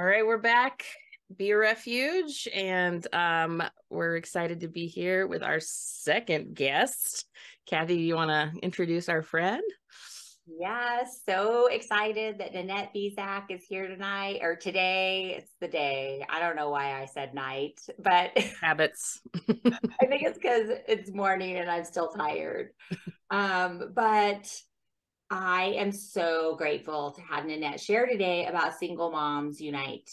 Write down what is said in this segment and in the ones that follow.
All right, we're back. Be a Refuge, and we're excited to be here with our second guest. Kathy, you want to introduce our friend? Yes, so excited that Nanette Bezjak is here tonight or today. It's the day. I don't know why I said night, but Habits. I think it's because it's morning and I'm still tired. But I am so grateful to have Nanette share today about Single Moms Unite.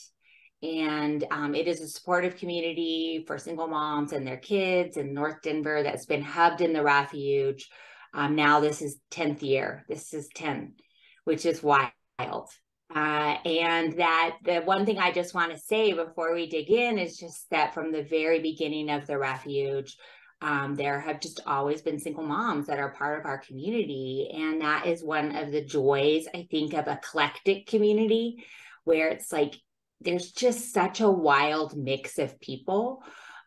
And it is a supportive community for single moms and their kids in North Denver that's been hubbed in the refuge. Now this is 10th year. This is 10, which is wild. And that the one thing I just want to say before we dig in is just that from the very beginning of the refuge, there have just always been single moms that are part of our community. And that is one of the joys, I think, of a eclectic community where it's like, there's just such a wild mix of people.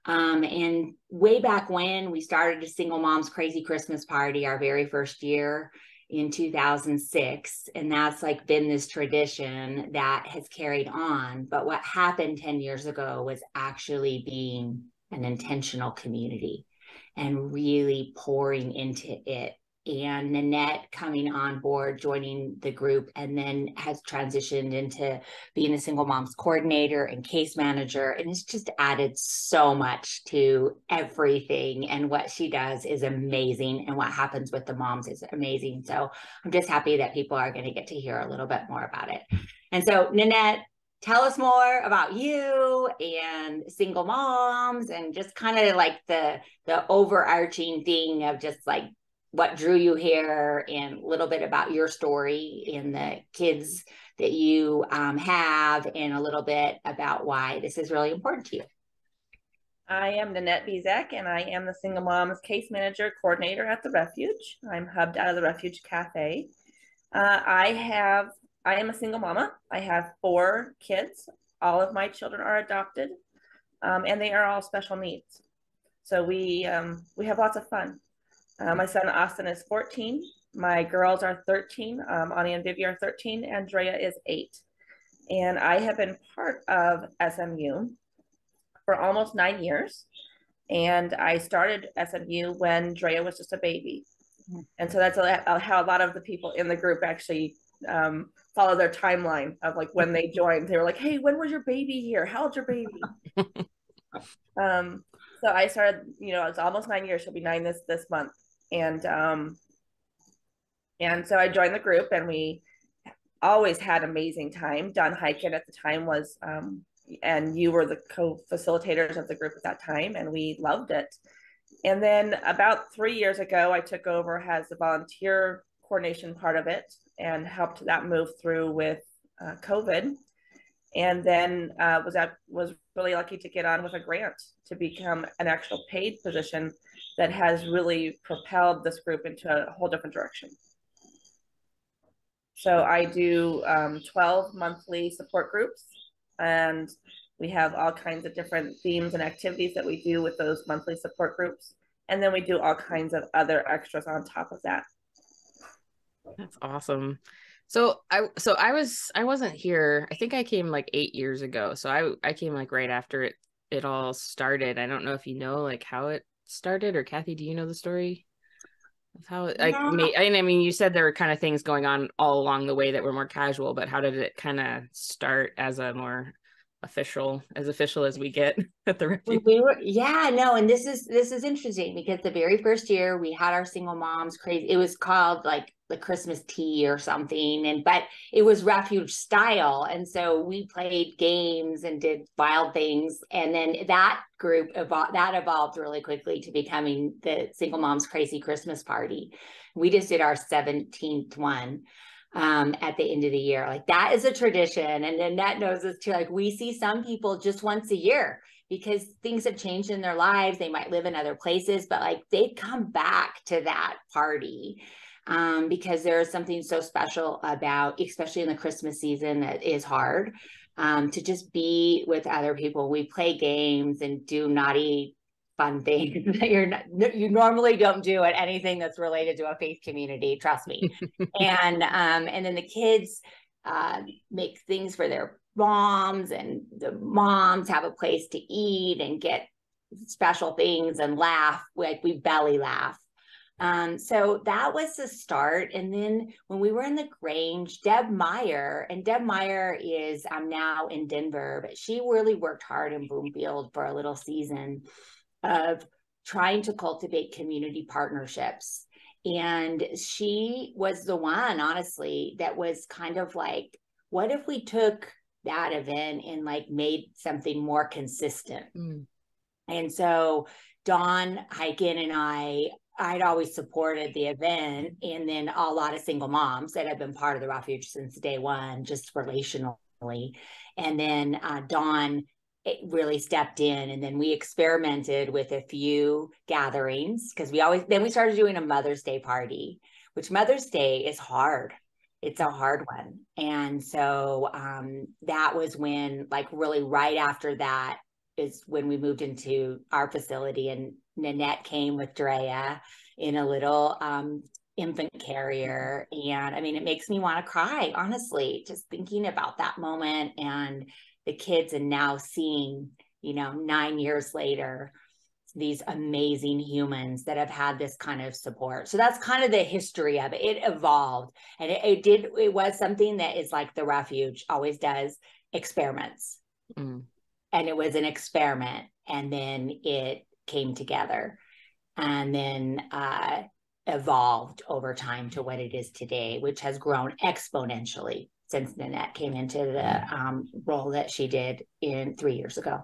And way back when we started a Single Moms Crazy Christmas Party, our very first year in 2006, and that's like been this tradition that has carried on. But what happened 10 years ago was actually being an intentional community and really pouring into it. And Nanette coming on board, joining the group, and then has transitioned into being a single moms coordinator and case manager. And it's just added so much to everything. And what she does is amazing. And what happens with the moms is amazing. So I'm just happy that people are going to get to hear a little bit more about it. And so, Nanette, tell us more about you and single moms and just kind of like the overarching thing of just like what drew you here and a little bit about your story and the kids that you have and a little bit about why this is really important to you. I am Nanette Bezjak, and I am the Single Moms Case Manager Coordinator at the Refuge. I'm hubbed out of the Refuge Cafe. I am a single mama. I have 4 kids. All of my children are adopted, and they are all special needs. So we have lots of fun. My son Austin is 14. My girls are 13. Ani and Vivi are 13. Andrea is 8. And I have been part of SMU for almost 9 years. And I started SMU when Drea was just a baby. And so that's how a lot of the people in the group actually follow their timeline of like when they joined. They were like, hey, when was your baby here? How old's your baby? So I started, it's almost 9 years. She'll be 9 this month. And so I joined the group, and we always had amazing time. Don Hyken at the time was, and you were the co-facilitators of the group at that time, and we loved it. And then about 3 years ago, I took over as the volunteer coordination part of it and helped that move through with COVID. And then was really lucky to get on with a grant to become an actual paid position that has really propelled this group into a whole different direction. So I do 12 monthly support groups, and we have all kinds of different themes and activities that we do with those monthly support groups. And then we do all kinds of other extras on top of that. That's awesome. So I wasn't here. I think I came like 8 years ago. So I came like right after it all started. I don't know if you know like how it started, or Kathy, do you know the story of how it like I mean, you said there were kind of things going on all along the way that were more casual, but how did it kind of start as a more official as we get at the Refuge? And this is interesting because the very first year we had our single moms crazy. It was called like the Christmas tea or something, but it was Refuge style, and so we played games and did wild things, and then that group evolved really quickly to becoming the Single Moms Crazy Christmas Party. We just did our 17th one at the end of the year. Like that is a tradition. And Nanette knows this too. Like we see some people just once a year because things have changed in their lives. They might live in other places, but like they come back to that party because there is something so special about, especially in the Christmas season, that is hard to just be with other people. We play games and do naughty fun things that you normally don't do at anything that's related to a faith community, trust me. And then the kids make things for their moms, and the moms have a place to eat and get special things and laugh, like we belly laugh. So that was the start. And then when we were in the Grange, Deb Meyer is now in Denver, but she really worked hard in Broomfield for a little season of trying to cultivate community partnerships. And she was the one, honestly, that was kind of like, what if we took that event and like made something more consistent? And so Dawn Hyken and I'd always supported the event, and then a lot of single moms that have been part of the refuge since day one, just relationally. And then Dawn really stepped in, and then we experimented with a few gatherings, because we started doing a Mother's Day party, which Mother's Day is hard. It's a hard one. And so that was when, like, really right after that is when we moved into our facility, and Nanette came with Drea in a little infant carrier. And I mean, it makes me want to cry, honestly, just thinking about that moment and the kids, and now seeing, 9 years later, these amazing humans that have had this kind of support. So that's kind of the history of it. It evolved, and it was something that is like the refuge always does, experiments. And it was an experiment, and then it came together, and then evolved over time to what it is today, which has grown exponentially since Nanette came into the role that she did 3 years ago.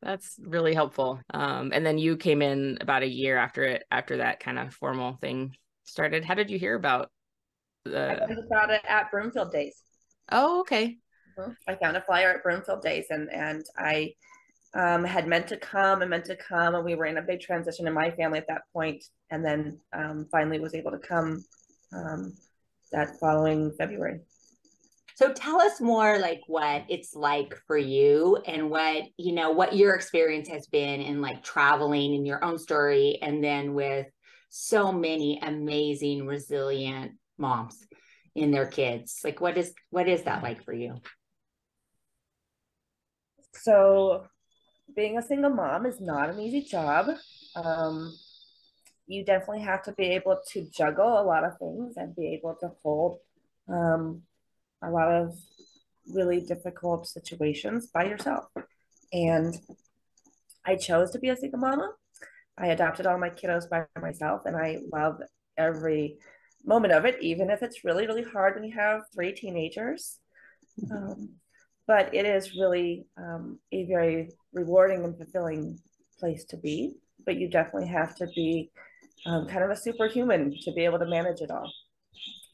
That's really helpful. And then you came in about a year after that kind of formal thing started. How did you hear about I heard about it at Broomfield Days. Oh, okay. I found a flyer at Broomfield Days, and I had meant to come, and we were in a big transition in my family at that point, and then finally was able to come that following February. So tell us more, like, what it's like for you, and what your experience has been in, like, traveling, in your own story, and then with so many amazing, resilient moms in their kids. Like, what is that like for you? So being a single mom is not an easy job. You definitely have to be able to juggle a lot of things and be able to hold a lot of really difficult situations by yourself. And I chose to be a single mama. I adopted all my kiddos by myself, and I love every moment of it, even if it's really, really hard when you have 3 teenagers. But it is really a very rewarding and fulfilling place to be. But you definitely have to be kind of a superhuman to be able to manage it all.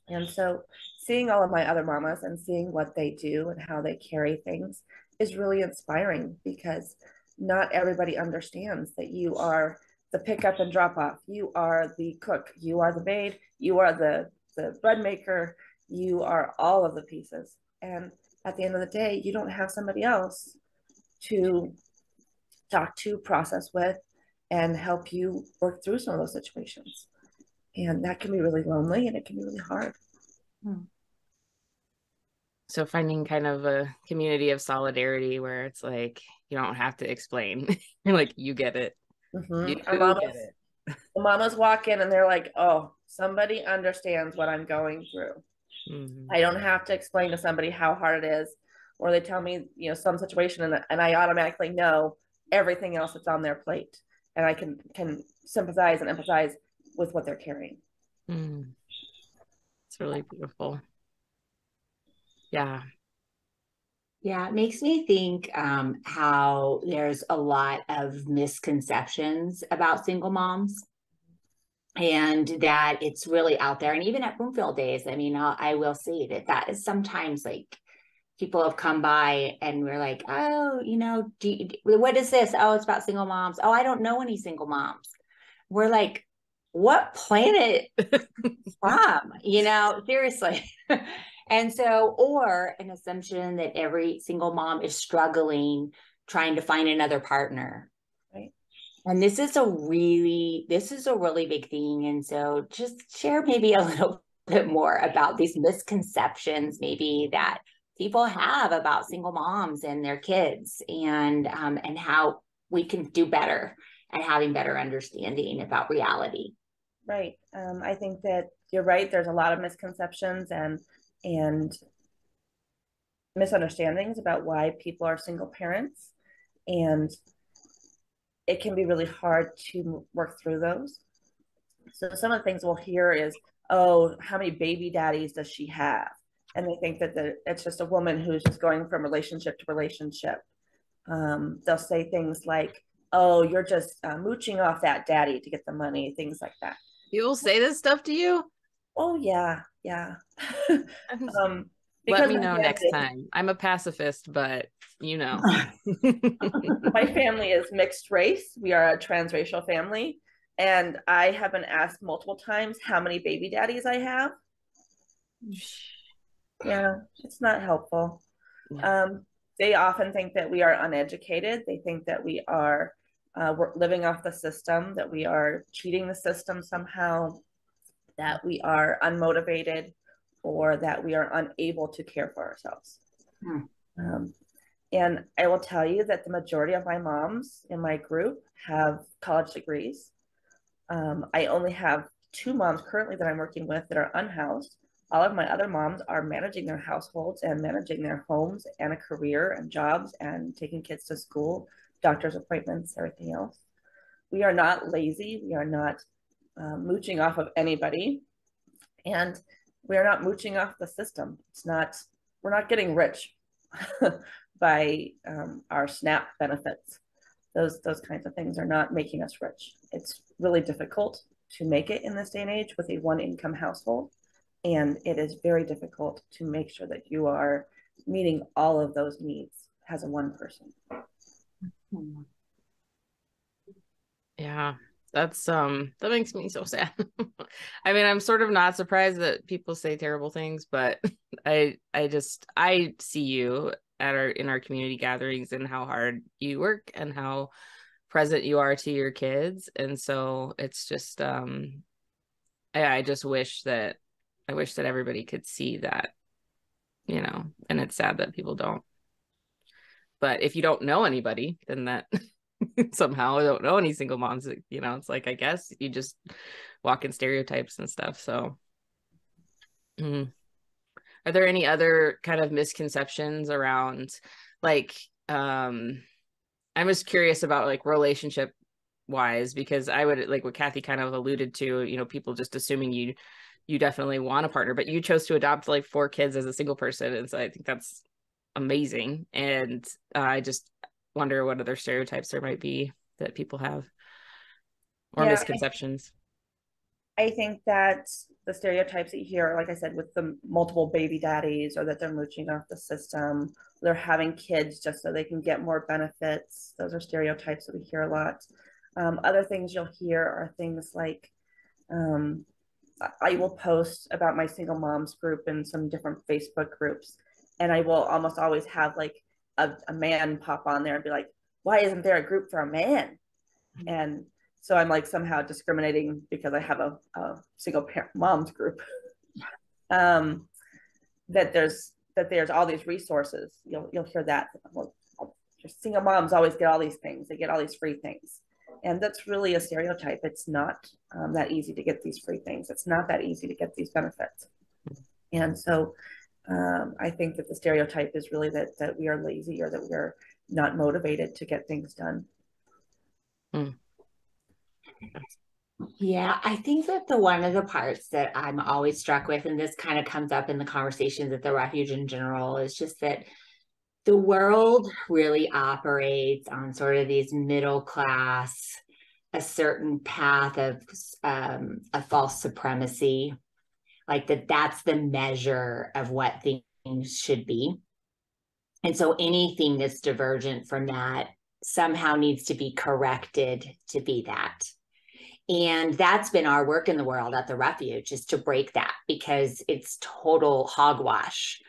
And so seeing all of my other mamas and seeing what they do and how they carry things is really inspiring, because not everybody understands that you are the pickup and drop off. You are the cook. You are the maid. You are the bread maker. You are all of the pieces. And at the end of the day, you don't have somebody else to talk to, process with, and help you work through some of those situations. And that can be really lonely, and it can be really hard. So finding kind of a community of solidarity where it's like, you don't have to explain. You're like, you get it. You get it. The mamas walk in and they're like, oh, somebody understands what I'm going through. I don't have to explain to somebody how hard it is, or they tell me, some situation, and I automatically know everything else that's on their plate, and I can sympathize and empathize with what they're carrying. It's really beautiful. Yeah. Yeah, it makes me think how there's a lot of misconceptions about single moms, and that it's really out there. And even at Broomfield Days, I mean, I will see that is sometimes, like, people have come by and we're like, oh, what is this? Oh, it's about single moms. Oh, I don't know any single moms. We're like, what planet from? Seriously. And so, or an assumption that every single mom is struggling trying to find another partner. Right. And this is a really big thing. And so just share maybe a little bit more about these misconceptions, maybe, that people have about single moms and their kids, and how we can do better at having better understanding about reality. Right. I think that you're right. There's a lot of misconceptions and misunderstandings about why people are single parents, and it can be really hard to work through those. So some of the things we'll hear is, oh, how many baby daddies does she have? And they think that it's just a woman who's just going from relationship to relationship. They'll say things like, oh, you're just mooching off that daddy to get the money, things like that. People say this stuff to you? Oh, yeah. Let me know next time. I'm a pacifist, but you know. My family is mixed race. We are a transracial family. And I have been asked multiple times how many baby daddies I have. Yeah, it's not helpful. They often think that we are uneducated. They think that we are we're living off the system, that we are cheating the system somehow, that we are unmotivated, or that we are unable to care for ourselves. And I will tell you that the majority of my moms in my group have college degrees. I only have 2 moms currently that I'm working with that are unhoused. All of my other moms are managing their households and managing their homes and a career and jobs and taking kids to school, doctor's appointments, everything else. We are not lazy. We are not mooching off of anybody. And we are not mooching off the system. We're not getting rich by our SNAP benefits. Those kinds of things are not making us rich. It's really difficult to make it in this day and age with a 1-income household. And it is very difficult to make sure that you are meeting all of those needs as a one person. Yeah, that makes me so sad. I mean, I'm sort of not surprised that people say terrible things, but I see you in our community gatherings and how hard you work and how present you are to your kids. And so it's just I just wish that everybody could see that, and it's sad that people don't. But if you don't know anybody, then that somehow I don't know any single moms, it's like, I guess you just walk in stereotypes and stuff. So are there any other kind of misconceptions around, like, I'm just curious about, like, relationship wise, because I would, like what Kathy kind of alluded to, people just assuming you definitely want a partner, but you chose to adopt like 4 kids as a single person. And so I think that's amazing. And I just wonder what other stereotypes there might be that people have, or misconceptions. I think that the stereotypes that you hear, like I said, with the multiple baby daddies, or that they're mooching off the system, they're having kids just so they can get more benefits. Those are stereotypes that we hear a lot. Other things you'll hear are things like, I will post about my single moms group in some different Facebook groups, and I will almost always have like a man pop on there and be like, why isn't there a group for a man? And so I'm like somehow discriminating because I have a single parent moms group. That there's all these resources. You'll hear that. Well, single moms always get all these things. They get all these free things. And that's really a stereotype. It's not that easy to get these free things. It's not that easy to get these benefits. And so I think that the stereotype is really that we are lazy, or that we are not motivated to get things done. Yeah, I think that one of the parts that I'm always struck with, and this kind of comes up in the conversations at the refuge in general, is just that the world really operates on sort of these middle class, a certain path of a false supremacy, like that's the measure of what things should be. And so anything that's divergent from that somehow needs to be corrected to be that. And that's been our work in the world at the refuge, is to break that, because it's total hogwash.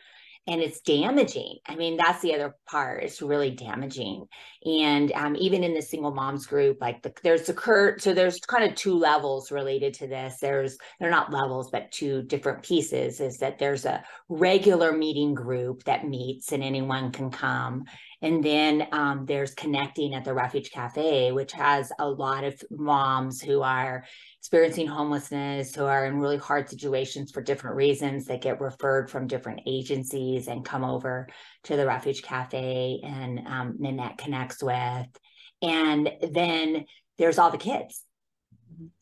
and it's damaging. I mean, that's the other part. It's really damaging. And even in the single moms group, like there's kind of two levels related to this. They're not levels, but two different pieces. Is that there's a regular meeting group that meets and anyone can come. And then there's Connecting at the Refuge Cafe, which has a lot of moms who are experiencing homelessness, who are in really hard situations for different reasons, that get referred from different agencies and come over to the Refuge Cafe, and Nanette connects with. And then there's all the kids.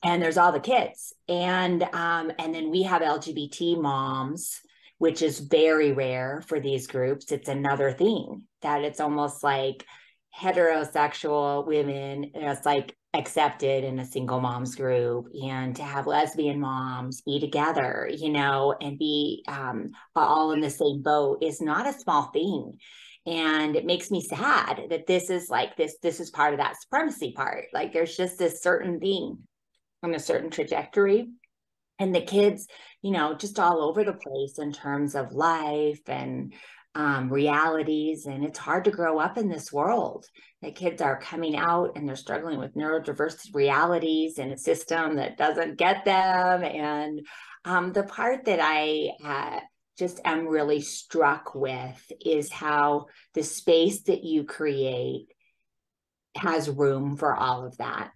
And there's all the kids. And then we have LGBT moms, which is very rare for these groups. It's another thing that it's almost like heterosexual women, it's like accepted in a single moms group, and to have lesbian moms be together, and be all in the same boat is not a small thing. And it makes me sad that this is part of that supremacy part. Like there's just this certain thing on a certain trajectory, and the kids, just all over the place in terms of life and realities. And it's hard to grow up in this world. The kids are coming out and they're struggling with neurodiverse realities in a system that doesn't get them. And the part that I just am really struck with is how the space that you create has room for all of that.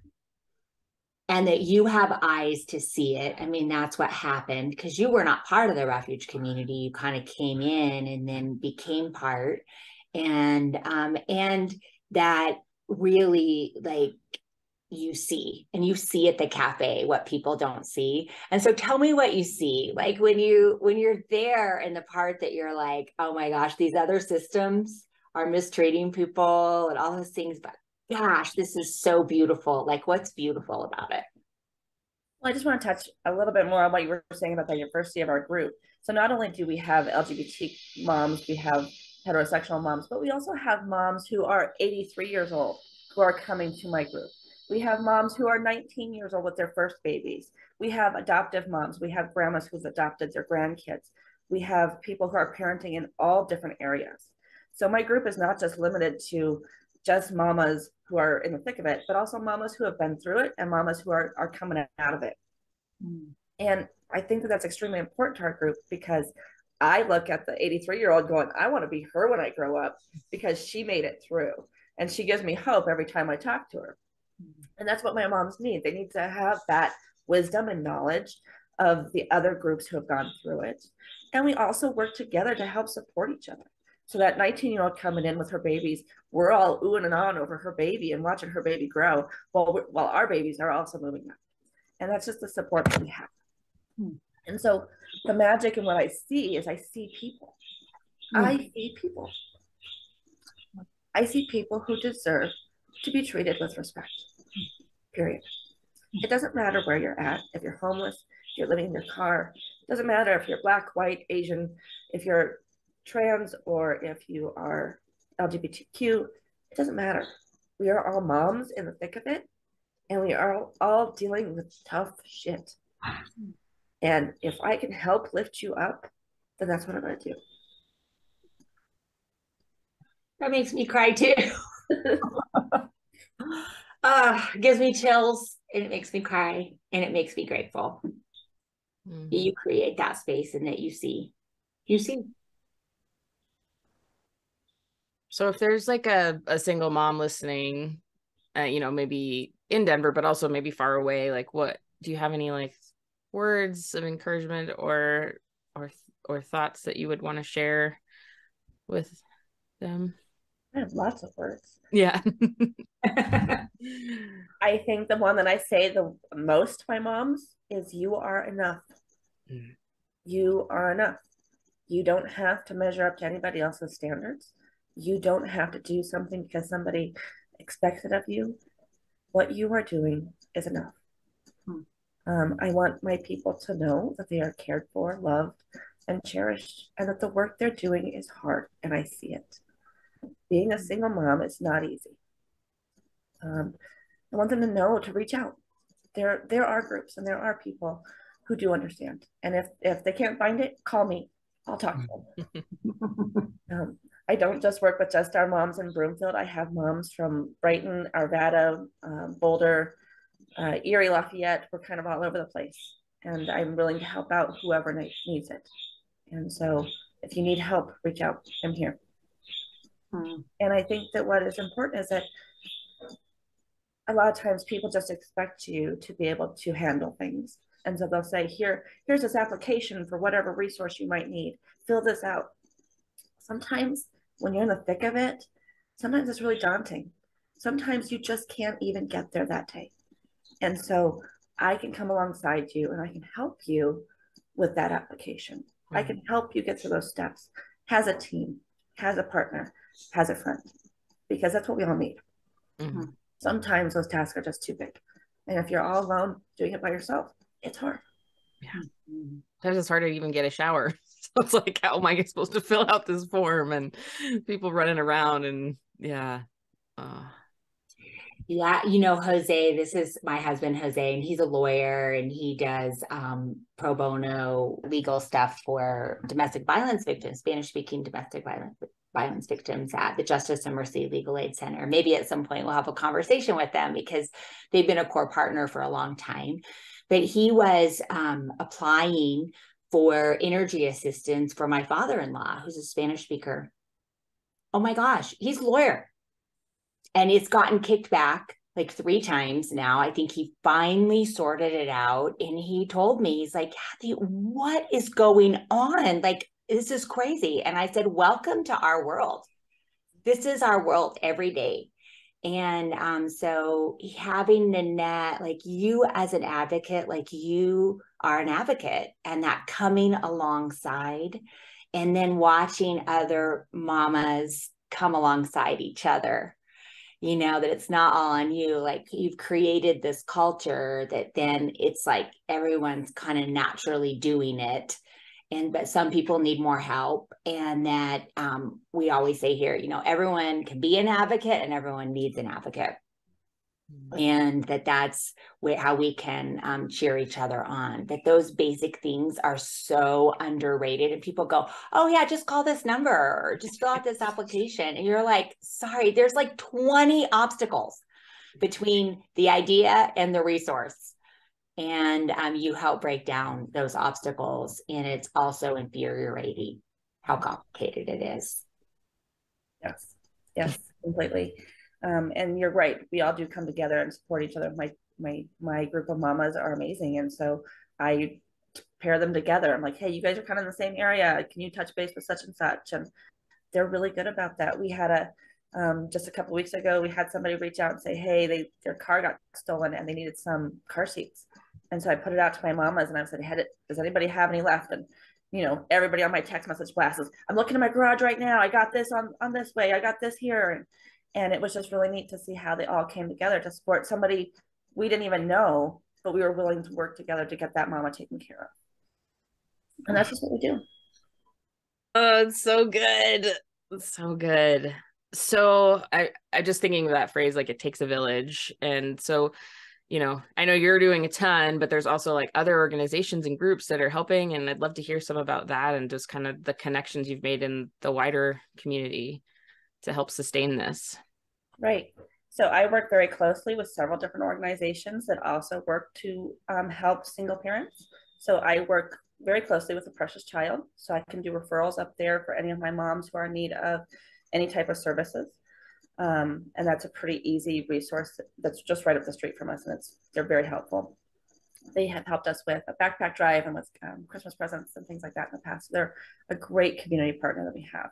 And that you have eyes to see it. I mean, that's what happened, because you were not part of the Refuge community. You kind of came in and then became part. And that really, like, you see at the cafe what people don't see. And so tell me what you see, like when you're there, and the part that you're like, oh my gosh, these other systems are mistreating people and all those things, but gosh, this is so beautiful. Like, what's beautiful about it? Well, I just want to touch a little bit more on what you were saying about the diversity of our group. So not only do we have LGBT moms, we have heterosexual moms, but we also have moms who are 83 years old who are coming to my group. We have moms who are 19 years old with their first babies. We have adoptive moms. We have grandmas who've adopted their grandkids. We have people who are parenting in all different areas. So my group is not just limited to just mamas who are in the thick of it, but also mamas who have been through it and mamas who are coming out of it. And I think that that's extremely important to our group, because I look at the 83-year-old going, I want to be her when I grow up, because she made it through. And she gives me hope every time I talk to her. And that's what my moms need. They need to have that wisdom and knowledge of the other groups who have gone through it. And we also work together to help support each other. So that 19-year-old coming in with her babies, we're all oohing and on over her baby and watching her baby grow while our babies are also moving up. And that's just the support that we have. And so the magic in what I see is I see people. I see people. I see people who deserve to be treated with respect, period. It doesn't matter where you're at. If you're homeless, if you're living in your car, it doesn't matter if you're Black, white, Asian, if you're trans, or if you are LGBTQ, it doesn't matter. We are all moms in the thick of it, and we are all dealing with tough shit. And if I can help lift you up, then that's what I'm going to do. That makes me cry too. It gives me chills, and it makes me cry, and it makes me grateful. You create that space, and that you see. So if there's like a single mom listening, maybe in Denver, but also maybe far away, like, what do you have any like words of encouragement or thoughts that you would want to share with them? I have lots of words. Yeah. I think the one that I say the most to my moms is, you are enough. You are enough. You don't have to measure up to anybody else's standards. You don't have to do something because somebody expects it of you. What you are doing is enough. I want my people to know that they are cared for, loved, and cherished, and that the work they're doing is hard, and I see it. Being a single mom is not easy. I want them to know to reach out. There are groups and there are people who do understand. And if they can't find it, call me. I'll talk to them. I don't just work with just our moms in Broomfield. I have moms from Brighton, Arvada, Boulder, Erie, Lafayette. We're kind of all over the place. And I'm willing to help out whoever needs it. And so if you need help, reach out. I'm here. And I think that what is important is that a lot of times people just expect you to be able to handle things. And so they'll say, here's this application for whatever resource you might need. Fill this out. Sometimes when you're in the thick of it, sometimes it's really daunting. Sometimes you just can't even get there that day. And so I can come alongside you and I can help you with that application. I can help you get through those steps. Has a team, has a partner, has a friend, because that's what we all need. Sometimes those tasks are just too big. And if you're all alone doing it by yourself, it's hard. Yeah. Sometimes it's hard to even get a shower. So it's like, how am I supposed to fill out this form and people running around and yeah. Yeah, you know, Jose, this is my husband, Jose, and he's a lawyer and he does pro bono legal stuff for domestic violence victims, Spanish-speaking domestic violence victims at the Justice and Mercy Legal Aid Center. Maybe at some point we'll have a conversation with them because they've been a core partner for a long time. But he was applying for energy assistance for my father-in-law, who's a Spanish speaker. Oh my gosh, he's a lawyer. And it's gotten kicked back like 3 times now. I think he finally sorted it out. And he told me, he's like, Kathy, what is going on? Like, this is crazy. And I said, welcome to our world. This is our world every day. And so having Nanette, like you as an advocate, like you are an advocate, and that coming alongside and then watching other mamas come alongside each other. You know, that it's not all on you. Like you've created this culture that then it's like everyone's kind of naturally doing it. But some people need more help. And that we always say here, you know, everyone can be an advocate and everyone needs an advocate. And that's how we can cheer each other on. That those basic things are so underrated. And people go, oh yeah, just call this number or just fill out this application. And you're like, sorry, there's like 20 obstacles between the idea and the resource. And you help break down those obstacles. And it's also infuriating how complicated it is. Yes, completely. And you're right. We all do come together and support each other. My group of mamas are amazing. And so I pair them together. I'm like, hey, you guys are kind of in the same area. Can you touch base with such and such? And they're really good about that. We had just a couple of weeks ago, we had somebody reach out and say, hey, their car got stolen and they needed some car seats. And so I put it out to my mamas and I said, hey, does anybody have any left? And you know, everybody on my text message blasts, I'm looking in my garage right now. I got this on this way. I got this here. And it was just really neat to see how they all came together to support somebody we didn't even know, but we were willing to work together to get that mama taken care of. And that's just what we do. Oh, it's so good. It's so good. So I just thinking of that phrase, like it takes a village. And so, you know, I know you're doing a ton, but there's also like other organizations and groups that are helping. And I'd love to hear some about that and just kind of the connections you've made in the wider community to help sustain this. Right. So I work very closely with several different organizations that also work to help single parents. So I work very closely with the Precious Child. So I can do referrals up there for any of my moms who are in need of any type of services. And that's a pretty easy resource that's just right up the street from us. And they're very helpful. They have helped us with a backpack drive and with Christmas presents and things like that in the past. They're a great community partner that we have.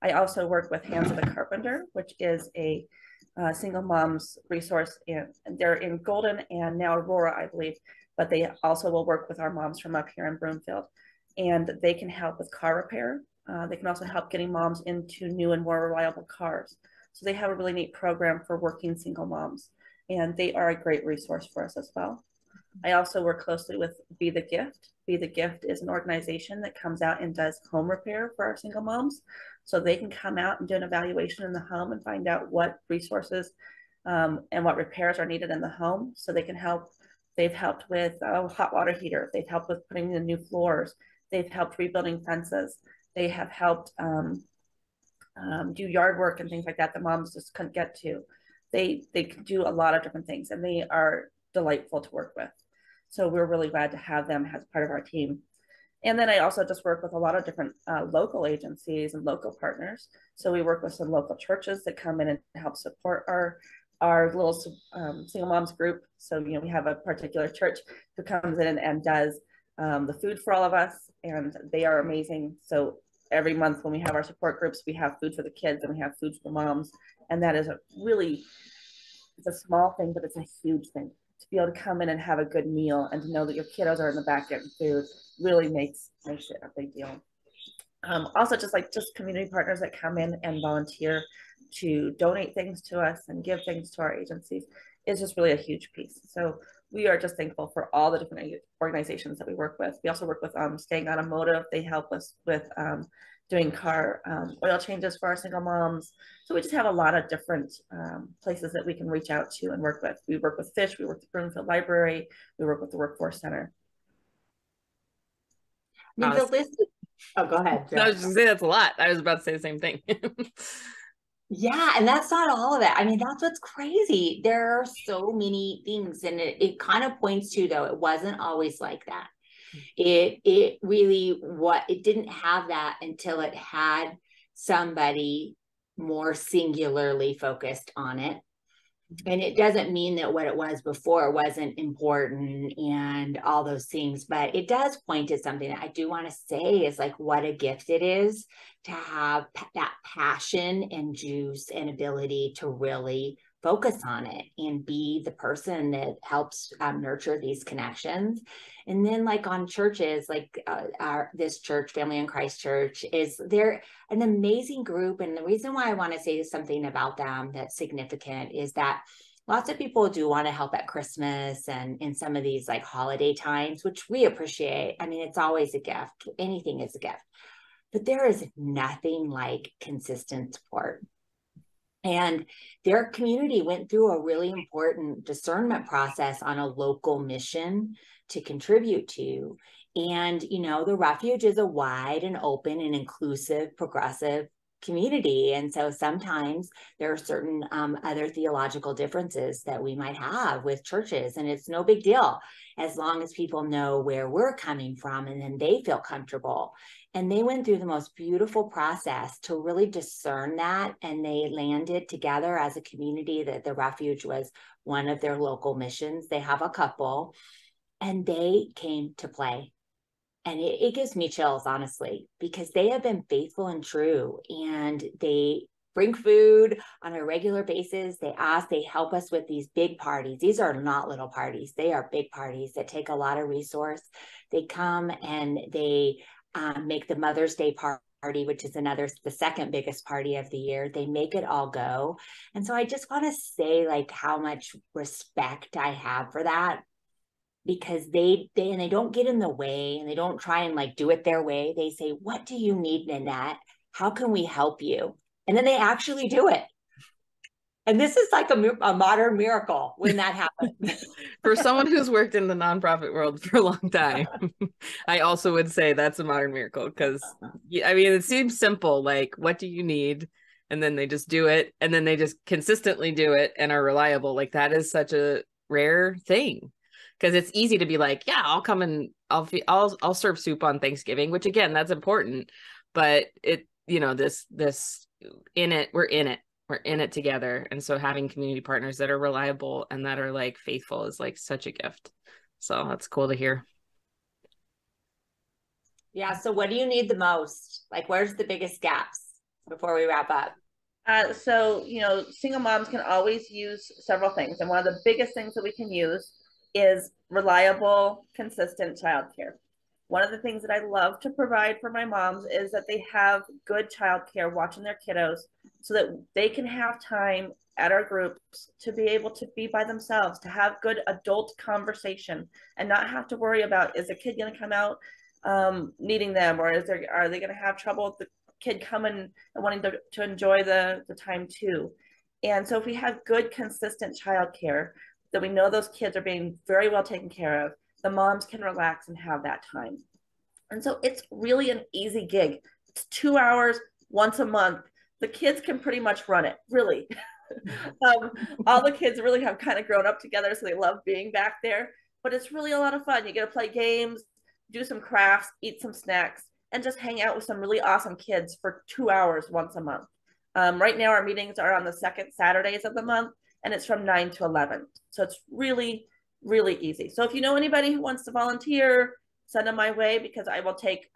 I also work with Hands of the Carpenter, which is a single mom's resource. And they're in Golden and now Aurora, I believe, but they also will work with our moms from up here in Broomfield. And they can help with car repair. They can also help getting moms into new and more reliable cars. So they have a really neat program for working single moms. And they are a great resource for us as well. I also work closely with Be the Gift. Be the Gift is an organization that comes out and does home repair for our single moms. So they can come out and do an evaluation in the home and find out what resources and what repairs are needed in the home. So they can help. They've helped with a hot water heater. They've helped with putting in new floors. They've helped rebuilding fences. They have helped do yard work and things like that moms just couldn't get to. They can do a lot of different things, and they are delightful to work with. So we're really glad to have them as part of our team. And then I also just work with a lot of different local agencies and local partners. So we work with some local churches that come in and help support our little single moms group. So, you know, we have a particular church who comes in and does the food for all of us, and they are amazing. So every month when we have our support groups, we have food for the kids and we have food for moms. And that is it's a small thing, but it's a huge thing. To be able to come in and have a good meal and to know that your kiddos are in the back getting food really makes it a big deal. Also just community partners that come in and volunteer to donate things to us and give things to our agencies is just really a huge piece. So we are just thankful for all the different organizations that we work with. We also work with Staying Automotive. They help us with doing car oil changes for our single moms. So we just have a lot of different places that we can reach out to and work with. We work with Fish, we work with the Broomfield Library, we work with the Workforce Center. I mean, the list is, oh, go ahead, I was just gonna say that's a lot. I was about to say the same thing. Yeah, and that's not all of it. I mean, that's what's crazy. There are so many things, and it kind of points to, though, it wasn't always like that. It really, it didn't have that until it had somebody more singularly focused on it. And it doesn't mean that what it was before wasn't important and all those things, but it does point to something that I do want to say is like what a gift it is to have that passion and juice and ability to really focus on it and be the person that helps nurture these connections. And then like on churches, like this church, Family in Christ Church, they're an amazing group. And the reason why I want to say something about them that's significant is that lots of people do want to help at Christmas and in some of these like holiday times, which we appreciate. I mean, it's always a gift. Anything is a gift. But there is nothing like consistent support. And their community went through a really important discernment process on a local mission to contribute to. And, you know, the Refuge is a wide and open and inclusive, progressive community. And so sometimes there are certain other theological differences that we might have with churches, and it's no big deal as long as people know where we're coming from and then they feel comfortable. And they went through the most beautiful process to really discern that, and they landed together as a community that the Refuge was one of their local missions. They have a couple, and they came to play. And it gives me chills, honestly, because they have been faithful and true, and they bring food on a regular basis. They help us with these big parties. These are not little parties. They are big parties that take a lot of resource. They come and they make the Mother's Day party, which is the second biggest party of the year. They make it all go. And so I just want to say like how much respect I have for that, because they don't get in the way, and they don't try and like do it their way. They say, what do you need, Nanette? How can we help you? And then they actually do it. And this is like a modern miracle when that happens. For someone who's worked in the nonprofit world for a long time, I also would say that's a modern miracle, because I mean, it seems simple, like what do you need? And then they just do it, and then they just consistently do it and are reliable. Like that is such a rare thing, because it's easy to be like, yeah, I'll come and I'll serve soup on Thanksgiving, which again, that's important, but we're in it together. And so having community partners that are reliable and that are like faithful is like such a gift. So that's cool to hear. Yeah. So what do you need the most? Like, where's the biggest gaps before we wrap up? So, you know, single moms can always use several things. And one of the biggest things that we can use is reliable, consistent childcare. One of the things that I love to provide for my moms is that they have good childcare watching their kiddos, so that they can have time at our groups to be able to be by themselves, to have good adult conversation and not have to worry about, is the kid going to come out needing them, or are they going to have trouble with the kid coming and wanting to enjoy the time too. And so if we have good, consistent childcare, that we know those kids are being very well taken care of, the moms can relax and have that time. And so it's really an easy gig. It's 2 hours once a month. The kids can pretty much run it, really. All the kids really have kind of grown up together, so they love being back there. But it's really a lot of fun. You get to play games, do some crafts, eat some snacks, and just hang out with some really awesome kids for 2 hours once a month. Right now, our meetings are on the second Saturdays of the month, and it's from 9 to 11. So it's really, really easy. So if you know anybody who wants to volunteer, send them my way, because I will take,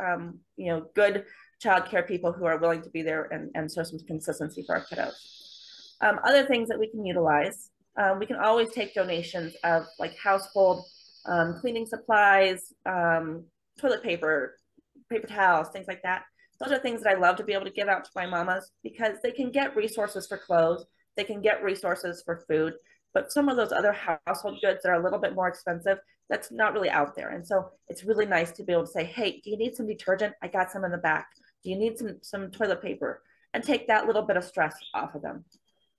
good childcare people who are willing to be there and show some consistency for our kiddos. Other things that we can utilize, we can always take donations of like household cleaning supplies, toilet paper, paper towels, things like that. Those are things that I love to be able to give out to my mamas, because they can get resources for clothes, they can get resources for food, but some of those other household goods that are a little bit more expensive, that's not really out there. And so it's really nice to be able to say, hey, do you need some detergent? I got some in the back. Do you need some toilet paper? And take that little bit of stress off of them.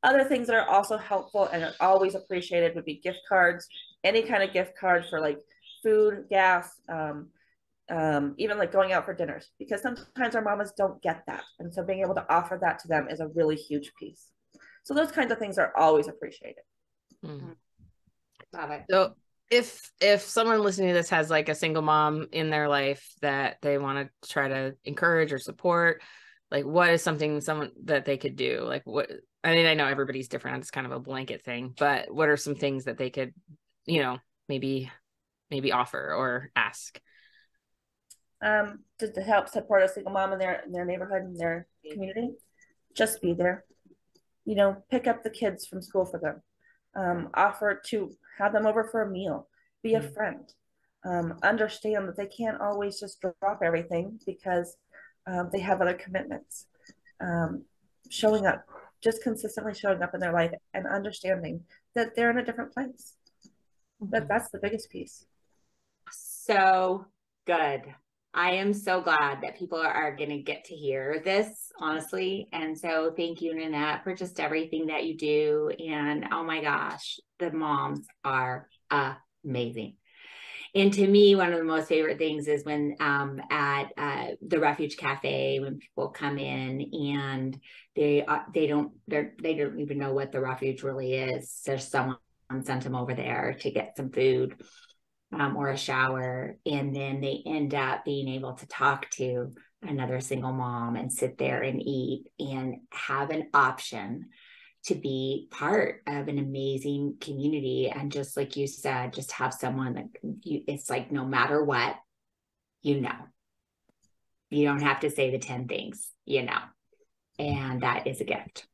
Other things that are also helpful and are always appreciated would be gift cards, any kind of gift card for like food, gas, even like going out for dinners, because sometimes our mamas don't get that. And so being able to offer that to them is a really huge piece. So those kinds of things are always appreciated. Love it. So if someone listening to this has like a single mom in their life that they want to try to encourage or support, like what is something someone that they could do? Like what, I mean, I know everybody's different. It's kind of a blanket thing, but what are some things that they could, maybe offer or ask? To help support a single mom in their neighborhood, in their community, just be there. Pick up the kids from school for them. Offer to have them over for a meal. Be a friend. Understand that they can't always just drop everything because they have other commitments. Showing up, just consistently showing up in their life and understanding that they're in a different place. That's the biggest piece. So good. I am so glad that people are going to get to hear this, honestly. And so thank you, Nanette, for just everything that you do. And oh my gosh, the moms are amazing. And to me, one of the most favorite things is when at the Refuge Cafe, when people come in and they don't even know what the refuge really is. There's someone sent them over there to get some food or a shower, and then they end up being able to talk to another single mom and sit there and eat and have an option to be part of an amazing community. And just like you said, just have someone that it's like, no matter what, you don't have to say the 10 things, and that is a gift.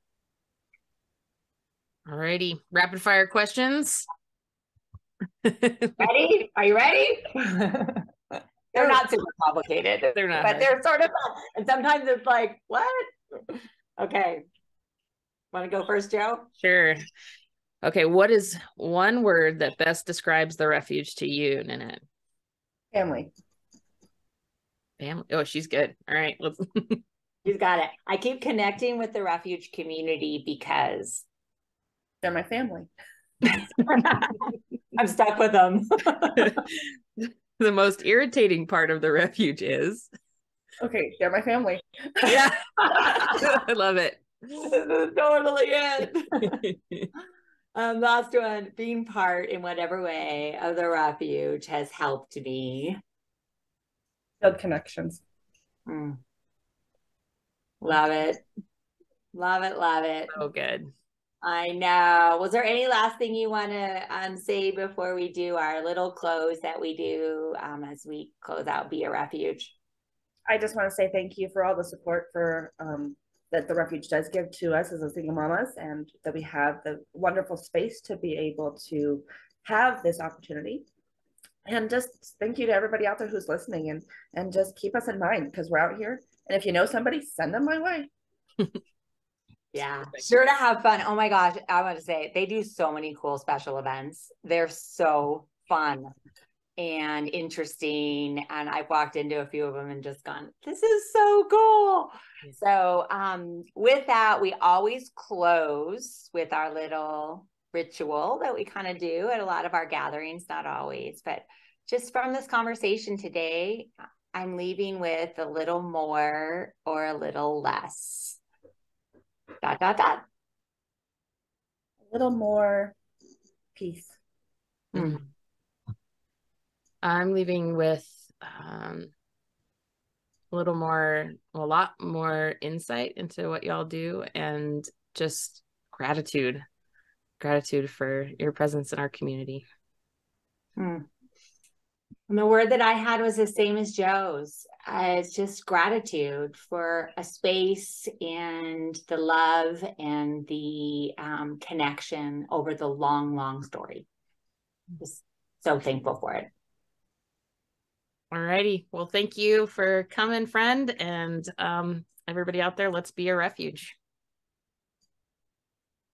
All righty. Rapid fire questions. Ready? Are you ready? They're not super complicated. They're not, but they're sort of fun. And sometimes it's like, what? Okay. Want to go first, Joe? Sure. Okay. What is one word that best describes the refuge to you, Nanette? Family. Family. Oh, she's good. All right. Let's... You've got it. I keep connecting with the Refuge community because they're my family. I'm stuck with them. The most irritating part of the refuge is? Okay, they're my family. Yeah. I love it. This is totally it. Last one, being part in whatever way of the refuge has helped me build connections. Love it. Love it. Love it. So good. I know. Was there any last thing you want to say before we do our little close that we do as we close out Be a Refuge? I just want to say thank you for all the support for that the refuge does give to us as a single mamas, and that we have the wonderful space to be able to have this opportunity. And just thank you to everybody out there who's listening, and just keep us in mind, because we're out here. And if you know somebody, send them my way. Yeah, sure to have fun. Oh my gosh, I want to say they do so many cool special events. They're so fun and interesting. And I've walked into a few of them and just gone, this is so cool. So with that, we always close with our little ritual that we kind of do at a lot of our gatherings, not always, but just from this conversation today, I'm leaving with a little more or a little less. ... A little more peace. Mm-hmm. I'm leaving with a lot more insight into what y'all do, and just gratitude for your presence in our community. And the word that I had was the same as Joe's. It's just gratitude for a space and the love and the connection over the long, long story. Just so thankful for it. All righty. Well, thank you for coming, friend. And everybody out there, let's be a refuge.